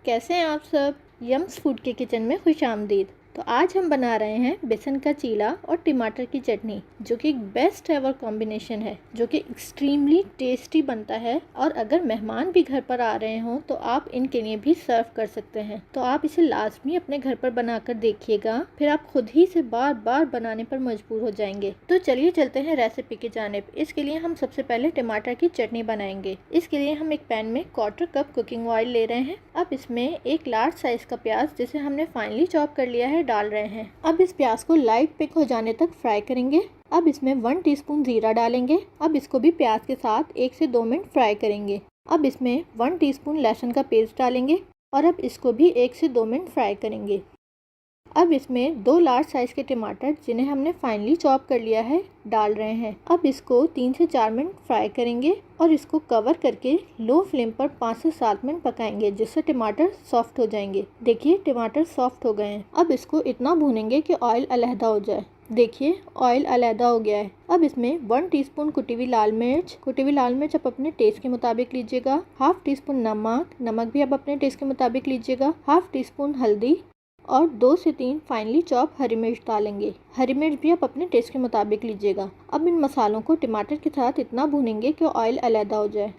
कैसे हैं आप सब। यम्स फूड के किचन में खुश आमदीद। तो आज हम बना रहे हैं बेसन का चीला और टमाटर की चटनी, जो कि एक बेस्ट एवर कॉम्बिनेशन है, जो कि एक्सट्रीमली टेस्टी बनता है। और अगर मेहमान भी घर पर आ रहे हों तो आप इनके लिए भी सर्व कर सकते हैं। तो आप इसे लाजमी अपने घर पर बनाकर देखिएगा, फिर आप खुद ही से बार बार बनाने पर मजबूर हो जाएंगे। तो चलिए चलते हैं रेसिपी की जानिब। इसके लिए हम सबसे पहले टमाटर की चटनी बनाएंगे। इसके लिए हम एक पैन में 1/4 कप कुकिंग ऑयल ले रहे हैं। अब इसमें एक लार्ज साइज का प्याज, जिसे हमने फाइनली चॉप कर लिया है, डाल रहे हैं। अब इस प्याज को लाइट पिक हो जाने तक फ्राई करेंगे। अब इसमें 1 टीस्पून जीरा डालेंगे। अब इसको भी प्याज के साथ 1 से 2 मिनट फ्राई करेंगे। अब इसमें 1 टीस्पून लहसुन का पेस्ट डालेंगे और अब इसको भी 1 से 2 मिनट फ्राई करेंगे। अब इसमें 2 लार्ज साइज के टमाटर, जिन्हें हमने फाइनली चॉप कर लिया है, डाल रहे हैं। अब इसको 3 से 4 मिनट फ्राई करेंगे और इसको कवर करके लो फ्लेम पर 5 से 7 मिनट पकाएंगे, जिससे टमाटर सॉफ्ट हो जाएंगे। देखिए टमाटर सॉफ्ट हो गए हैं। अब इसको इतना भूनेंगे कि ऑयल अलहदा हो जाए। देखिए ऑयल अलहदा हो गया है। अब इसमें 1 टीस्पून कुटी हुई लाल मिर्च आप अपने टेस्ट के मुताबिक लीजिएगा। हाफ टीस्पून नमक भी आप अपने टेस्ट के मुताबिक लीजिएगा। हाफ टीस्पून हल्दी और 2 से 3 फाइनली चॉप हरी मिर्च डालेंगे। हरी मिर्च भी आप अपने टेस्ट के मुताबिक लीजिएगा। अब इन मसालों को टमाटर के साथ इतना भूनेंगे कि ऑयल अलहदा हो जाए।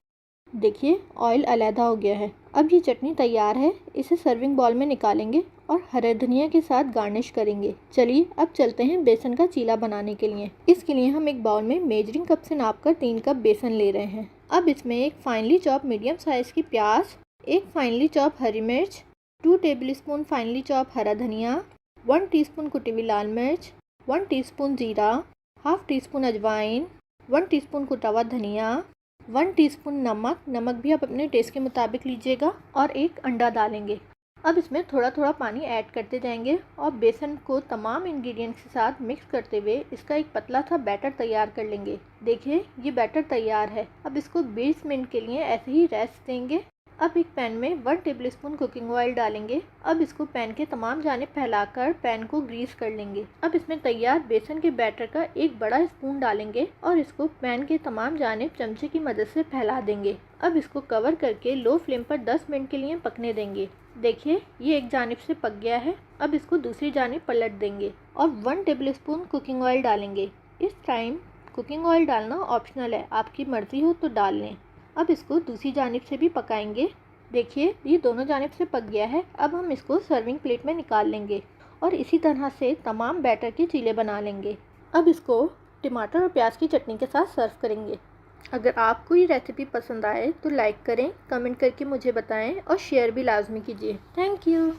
देखिए ऑयल अलहदा हो गया है। अब ये चटनी तैयार है। इसे सर्विंग बाउल में निकालेंगे और हरे धनिया के साथ गार्निश करेंगे। चलिए अब चलते हैं बेसन का चीला बनाने के लिए। इसके लिए हम एक बाउल में मेजरिंग कप से नापकर 3 कप बेसन ले रहे हैं। अब इसमें एक फाइनली चॉप मीडियम साइज की प्याज, एक फाइनली चॉप हरी मिर्च, 2 टेबलस्पून फाइनली चॉप हरा धनिया, 1 टीस्पून कुटी हुई लाल मिर्च, 1 टीस्पून जीरा, हाफ टीस्पून अजवाइन, 1 टीस्पून कुटा हुआ धनिया, 1 टीस्पून नमक भी आप अपने टेस्ट के मुताबिक लीजिएगा, और एक अंडा डालेंगे। अब इसमें थोड़ा थोड़ा पानी ऐड करते जाएंगे और बेसन को तमाम इंग्रेडिएंट्स के साथ मिक्स करते हुए इसका एक पतला सा बैटर तैयार कर लेंगे। देखिए ये बैटर तैयार है। अब इसको 20 मिनट के लिए ऐसे ही रेस्ट देंगे। अब एक पैन में 1 टेबलस्पून कुकिंग ऑयल डालेंगे। अब इसको पैन के तमाम जानिब फैलाकर पैन को ग्रीस कर लेंगे। अब इसमें तैयार बेसन के बैटर का एक बड़ा स्पून डालेंगे और इसको पैन के तमाम जानिब चमचे की मदद से फैला देंगे। अब इसको कवर करके लो फ्लेम पर 10 मिनट के लिए पकने देंगे। देखिए ये एक जानिब से पक गया है। अब इसको दूसरी जानिब पलट देंगे और 1 टेबलस्पून कुकिंग ऑयल डालेंगे। इस टाइम कुकिंग ऑयल डालना ऑप्शनल है, आपकी मर्जी हो तो डाल लें। अब इसको दूसरी जानिब से भी पकाएंगे। देखिए ये दोनों जानिब से पक गया है। अब हम इसको सर्विंग प्लेट में निकाल लेंगे और इसी तरह से तमाम बैटर के चीले बना लेंगे। अब इसको टमाटर और प्याज की चटनी के साथ सर्व करेंगे। अगर आपको ये रेसिपी पसंद आए तो लाइक करें, कमेंट करके मुझे बताएं और शेयर भी लाजमी कीजिए। Thank you.